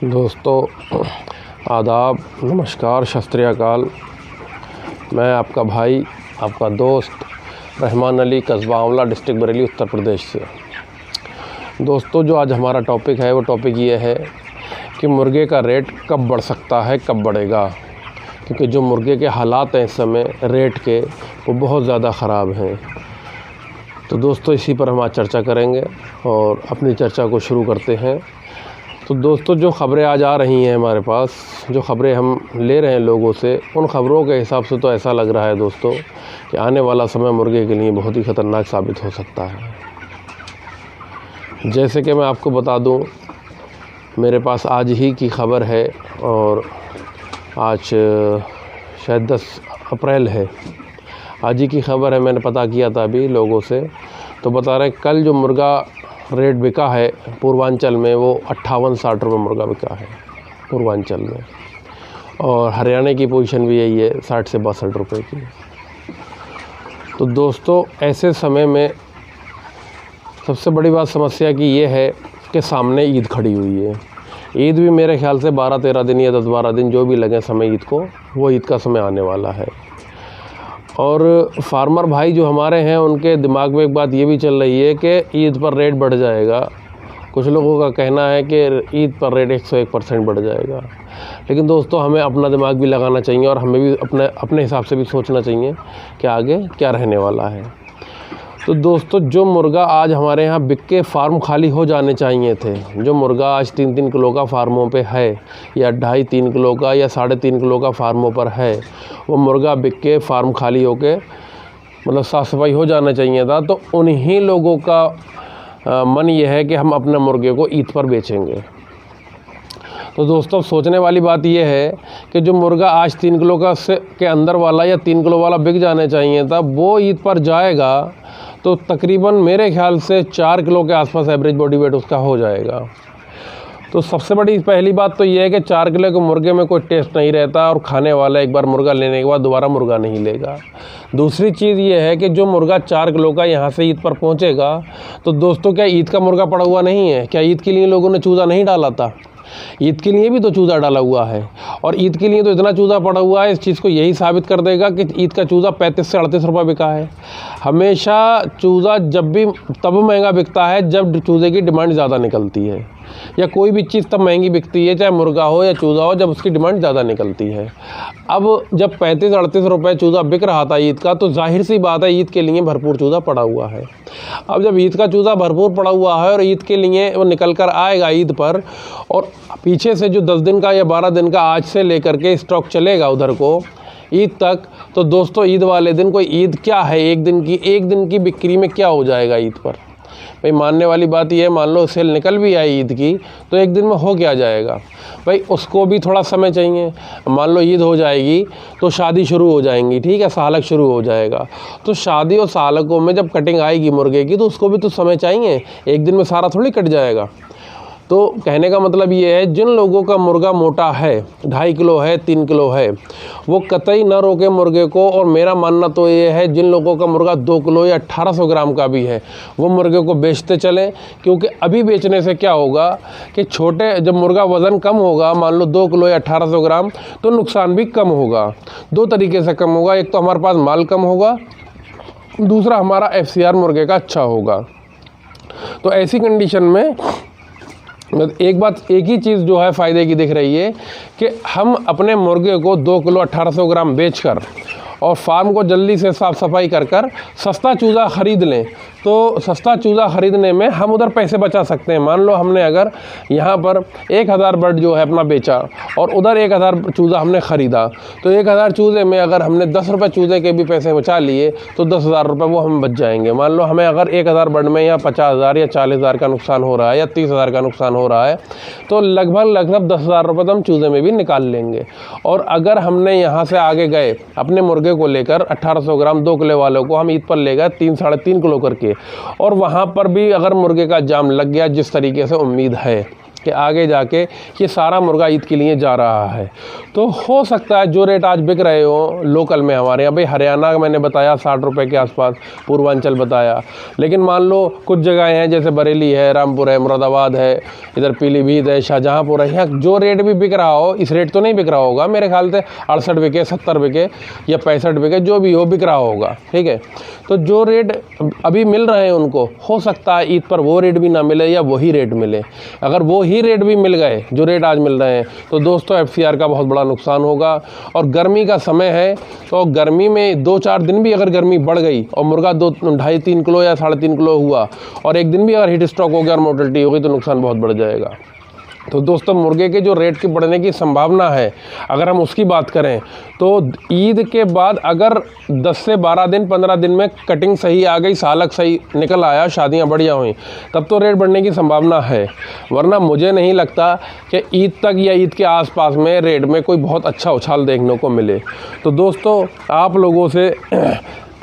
दोस्तों आदाब, नमस्कार, सत श्री अकाल। मैं आपका भाई, आपका दोस्त रहमान अली, कस्बा आंवला, डिस्ट्रिक्ट बरेली, उत्तर प्रदेश से। दोस्तों जो आज हमारा टॉपिक है वो टॉपिक ये है कि मुर्गे का रेट कब बढ़ सकता है, कब बढ़ेगा, क्योंकि जो मुर्गे के हालात हैं इस समय रेट के वो बहुत ज़्यादा ख़राब हैं। तो दोस्तों इसी पर हम आज चर्चा करेंगे और अपनी चर्चा को शुरू करते हैं। तो दोस्तों जो ख़बरें आज आ रही हैं हमारे पास, जो ख़बरें हम ले रहे हैं लोगों से, उन ख़बरों के हिसाब से तो ऐसा लग रहा है दोस्तों कि आने वाला समय मुर्गे के लिए बहुत ही ख़तरनाक साबित हो सकता है। जैसे कि मैं आपको बता दूं, मेरे पास आज ही की ख़बर है और आज शायद 10 अप्रैल है। आज ही की ख़बर है, मैंने पता किया था अभी लोगों से, तो बता रहे हैं कल जो मुर्गा रेट बिका है पूर्वांचल में वो 58-60 रुपये मुर्गा बिका है पूर्वांचल में, और हरियाणा की पोजीशन भी यही है 60 से 62 रुपये की। तो दोस्तों ऐसे समय में सबसे बड़ी बात समस्या की ये है कि सामने ईद खड़ी हुई है। ईद भी मेरे ख्याल से 12-13 दिन या 10-12 दिन जो भी लगे समय ईद को, वो ईद का समय आने वाला है। और फार्मर भाई जो हमारे हैं उनके दिमाग में एक बात ये भी चल रही है कि ईद पर रेट बढ़ जाएगा। कुछ लोगों का कहना है कि ईद पर रेट 101% बढ़ जाएगा। लेकिन दोस्तों हमें अपना दिमाग भी लगाना चाहिए और हमें भी अपने हिसाब से भी सोचना चाहिए कि आगे क्या रहने वाला है। तो दोस्तों जो मुर्गा आज हमारे यहाँ बिक के फार्म खाली हो जाने चाहिए थे, जो मुर्गा आज 3-3 किलो का फार्मों पे है या 2.5-3 किलो का या 3.5 किलो का फार्मों पर है, वो मुर्गा बिक के फार्म खाली होके मतलब साफ़ सफाई हो जाना चाहिए था। तो उन्हीं लोगों का मन ये है कि हम अपने मुर्गे को ईद पर बेचेंगे। तो दोस्तों सोचने वाली बात यह है कि जो मुर्गा आज 3 किलो के अंदर वाला या 3 किलो वाला बिक जाने चाहिए था, वो ईद पर जाएगा तो तकरीबन मेरे ख्याल से 4 किलो के आसपास एवरेज बॉडी वेट उसका हो जाएगा। तो सबसे बड़ी पहली बात तो ये है कि 4 किलो के मुर्गे में कोई टेस्ट नहीं रहता और खाने वाला एक बार मुर्गा लेने के बाद दोबारा मुर्गा नहीं लेगा। दूसरी चीज़ ये है कि जो मुर्गा 4 किलो का यहाँ से ईद पर पहुँचेगा, तो दोस्तों क्या ईद का मुर्गा पड़ा हुआ नहीं है? क्या ईद के लिए लोगों ने चूज़ा नहीं डाला था? ईद के लिए भी तो चूज़ा डाला हुआ है, और ईद के लिए तो इतना चूज़ा पड़ा हुआ है, इस चीज़ को यही साबित कर देगा कि ईद का चूज़ा 35 से 38 रुपये बिका है। हमेशा चूज़ा जब भी तब महंगा बिकता है जब चूज़े की डिमांड ज़्यादा निकलती है, या कोई भी चीज़ तब महंगी बिकती है, चाहे मुर्गा हो या चूज़ा हो, जब उसकी डिमांड ज़्यादा निकलती है। अब जब 35-38 रुपये चूज़ा बिक रहा था ईद का, तो जाहिर सी बात है ईद के लिए भरपूर चूज़ा पड़ा हुआ है। अब जब ईद का चूज़ा भरपूर पड़ा हुआ है और ईद के लिए वो निकल कर आएगा ईद पर, और पीछे से जो 10 दिन का या 12 दिन का आज से लेकर के स्टॉक चलेगा उधर को ईद तक, तो दोस्तों ईद वाले दिन कोई ईद क्या है, एक दिन की बिक्री में क्या हो जाएगा ईद पर? भाई मानने वाली बात ये है, मान लो सेल निकल भी आई ईद की, तो एक दिन में हो क्या जाएगा? भाई उसको भी थोड़ा समय चाहिए। मान लो ईद हो जाएगी तो शादी शुरू हो जाएंगी, ठीक है, सालक शुरू हो जाएगा। तो शादी और सालकों में जब कटिंग आएगी मुर्गे की, तो उसको भी तो समय चाहिए, एक दिन में सारा थोड़ी कट जाएगा। तो कहने का मतलब ये है, जिन लोगों का मुर्गा मोटा है, 2.5 किलो है, 3 किलो है, वो कतई न रोके मुर्गे को। और मेरा मानना तो ये है, जिन लोगों का मुर्गा 2 किलो या 1800 ग्राम का भी है, वो मुर्गे को बेचते चलें। क्योंकि अभी बेचने से क्या होगा कि जब मुर्गा वज़न कम होगा, मान लो 2 किलो या 1800 ग्राम, तो नुकसान भी कम होगा। 2 तरीके से कम होगा, एक तो हमारे पास माल कम होगा, दूसरा हमारा FCR मुर्गे का अच्छा होगा। तो ऐसी कंडीशन में एक ही चीज़ जो है फ़ायदे की दिख रही है कि हम अपने मुर्गे को 2 किलो 1800 ग्राम बेचकर और फार्म को जल्दी से साफ़ सफाई कर सस्ता चूज़ा ख़रीद लें। तो सस्ता चूज़ा ख़रीदने में हम उधर पैसे बचा सकते हैं। मान लो हमने अगर यहाँ पर 1000 बर्ड जो है अपना बेचा और उधर 1000 चूज़ा हमने ख़रीदा, तो 1000 चूज़े में अगर हमने 10 रुपये चूज़े के भी पैसे बचा लिए, तो 10,000 रुपये वो हम बच जाएंगे। मान लो हमें अगर 1000 बर्ड में या 50,000 या 40,000 का नुकसान हो रहा है या 30,000 का नुकसान हो रहा है, तो लगभग 10,000 रुपये तो हम चूज़े में भी निकाल लेंगे। और अगर हमने यहाँ से आगे गए अपने मुर्गे को लेकर 1800 ग्राम 2 किलो वालों को हम ईद पर ले गए 3-3.5 किलो करके, और वहाँ पर भी अगर मुर्गे का जाम लग गया जिस तरीके से उम्मीद है, कि आगे जाके ये सारा मुर्गा ईद के लिए जा रहा है। तो हो सकता है जो रेट आज बिक रहे हो लोकल में हमारे यहाँ, भाई हरियाणा का मैंने बताया 60 रुपये के आसपास, पूर्वांचल बताया, लेकिन मान लो कुछ जगह हैं जैसे बरेली है, रामपुर है, मुरादाबाद है, इधर पीलीभीत है, शाहजहाँपुर है, यहाँ जो रेट भी बिक रहा हो इस रेट तो नहीं बिक रहा होगा, मेरे ख्याल से 68 बिके, 70 बिके या 65 बिके, जो भी हो बिक रहा होगा, ठीक है। तो जो रेट अभी मिल रहे हैं उनको हो सकता है ईद पर वो रेट भी ना मिले या वही रेट मिले। अगर वो ही रेट भी मिल गए जो रेट आज मिल रहे हैं तो दोस्तों FCR का बहुत बड़ा नुकसान होगा। और गर्मी का समय है तो गर्मी में 2-4 दिन भी अगर गर्मी बढ़ गई और मुर्गा 2-2.5-3 किलो या 3.5 किलो हुआ और एक दिन भी अगर हीट स्ट्रोक हो गया और मोर्टेलिटी हो गई तो नुकसान बहुत बढ़ जाएगा। तो दोस्तों मुर्गे के जो रेट की बढ़ने की संभावना है अगर हम उसकी बात करें तो ईद के बाद अगर 10 से 12 दिन 15 दिन में कटिंग सही आ गई, सालक सही निकल आया, शादियां बढ़िया हुई, तब तो रेट बढ़ने की संभावना है। वरना मुझे नहीं लगता कि ईद तक या ईद के आसपास में रेट में कोई बहुत अच्छा उछाल देखने को मिले। तो दोस्तों आप लोगों से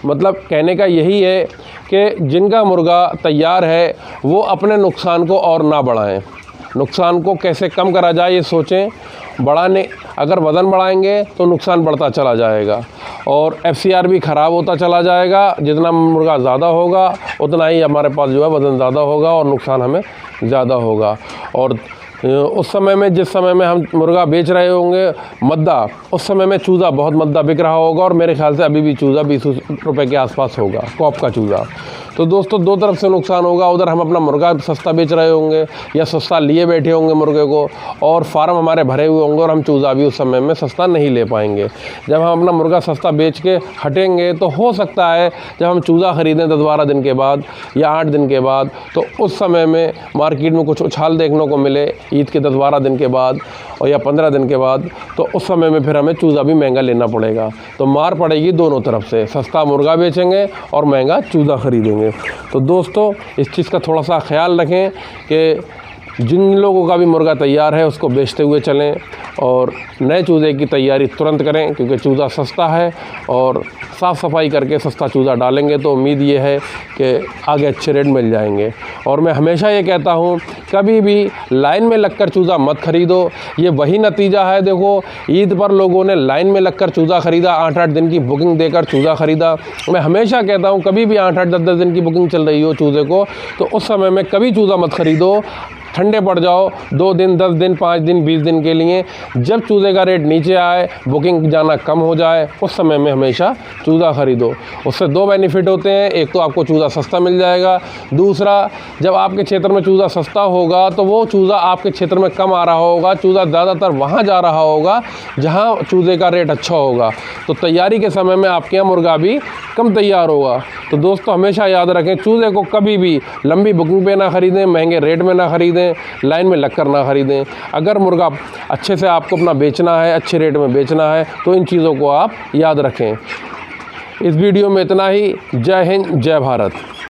मतलब कहने का यही है कि जिनका मुर्गा तैयार है वो अपने नुकसान को और ना बढ़ाएं, नुकसान को कैसे कम करा जाए ये सोचें। बढ़ाने अगर वज़न बढ़ाएंगे तो नुकसान बढ़ता चला जाएगा और FCR भी ख़राब होता चला जाएगा। जितना मुर्गा ज़्यादा होगा उतना ही हमारे पास जो है वज़न ज़्यादा होगा और नुकसान हमें ज़्यादा होगा। और उस समय में जिस समय में हम मुर्गा बेच रहे होंगे मद्दा, उस समय में चूज़ा बहुत मद्दा बिक रहा होगा और मेरे ख्याल से अभी भी चूज़ा 20 रुपये के आसपास होगा, कॉप का चूज़ा। तो दोस्तों दो तरफ से नुकसान होगा, उधर हम अपना मुर्गा सस्ता बेच रहे होंगे या सस्ता लिए बैठे होंगे मुर्गे को और फार्म हमारे भरे हुए होंगे और हम चूज़ा भी उस समय में सस्ता नहीं ले पाएंगे। जब हम अपना मुर्गा सस्ता बेच के हटेंगे तो हो सकता है जब हम चूज़ा ख़रीदें 10-12 दिन के बाद या 8 दिन के बाद तो उस समय में मार्केट में कुछ उछाल देखने को मिले ईद के 10-12 दिन के बाद और या 15 दिन के बाद, तो उस समय में फिर हमें चूज़ा भी महंगा लेना पड़ेगा। तो मार पड़ेगी दोनों तरफ से, सस्ता मुर्गा बेचेंगे और महंगा चूज़ा ख़रीदेंगे। तो दोस्तों इस चीज़ का थोड़ा सा ख्याल रखें कि जिन लोगों का भी मुर्गा तैयार है उसको बेचते हुए चलें और नए चूज़े की तैयारी तुरंत करें क्योंकि चूज़ा सस्ता है और साफ़ सफाई करके सस्ता चूज़ा डालेंगे तो उम्मीद ये है कि आगे अच्छे रेट मिल जाएंगे। और मैं हमेशा ये कहता हूँ कभी भी लाइन में लगकर चूज़ा मत ख़रीदो, ये वही नतीजा है। देखो ईद पर लोगों ने लाइन में लगकर चूज़ा ख़रीदा, 8-8 दिन की बुकिंग देकर चूज़ा ख़रीदा। मैं हमेशा कहता हूँ कभी भी 8-8 10-10 दिन की बुकिंग चल रही हो चूज़े को तो उस समय में कभी चूज़ा मत ख़रीदो, ठंडे पड़ जाओ 2 दिन 10 दिन 5 दिन 20 दिन के लिए। जब चूज़े का रेट नीचे आए, बुकिंग जाना कम हो जाए, उस समय में हमेशा चूज़ा ख़रीदो। उससे 2 बेनिफिट होते हैं, एक तो आपको चूज़ा सस्ता मिल जाएगा, दूसरा जब आपके क्षेत्र में चूज़ा सस्ता होगा तो वो चूज़ा आपके क्षेत्र में कम आ रहा होगा, चूज़ा ज़्यादातर वहाँ जा रहा होगा जहाँ चूज़े का रेट अच्छा होगा। तो तैयारी के समय में आपके यहाँ मुर्गा भी कम तैयार होगा। तो दोस्तों हमेशा याद रखें चूज़े को कभी भी लंबी बुकिंग पे ना ख़रीदें, महंगे रेट में ना ख़रीदें, लाइन में लगकर ना ख़रीदें। अगर मुर्गा अच्छे से आपको अपना बेचना है, अच्छे रेट में बेचना है तो इन चीज़ों को आप याद रखें। इस वीडियो में इतना ही। जय हिंद, जय भारत।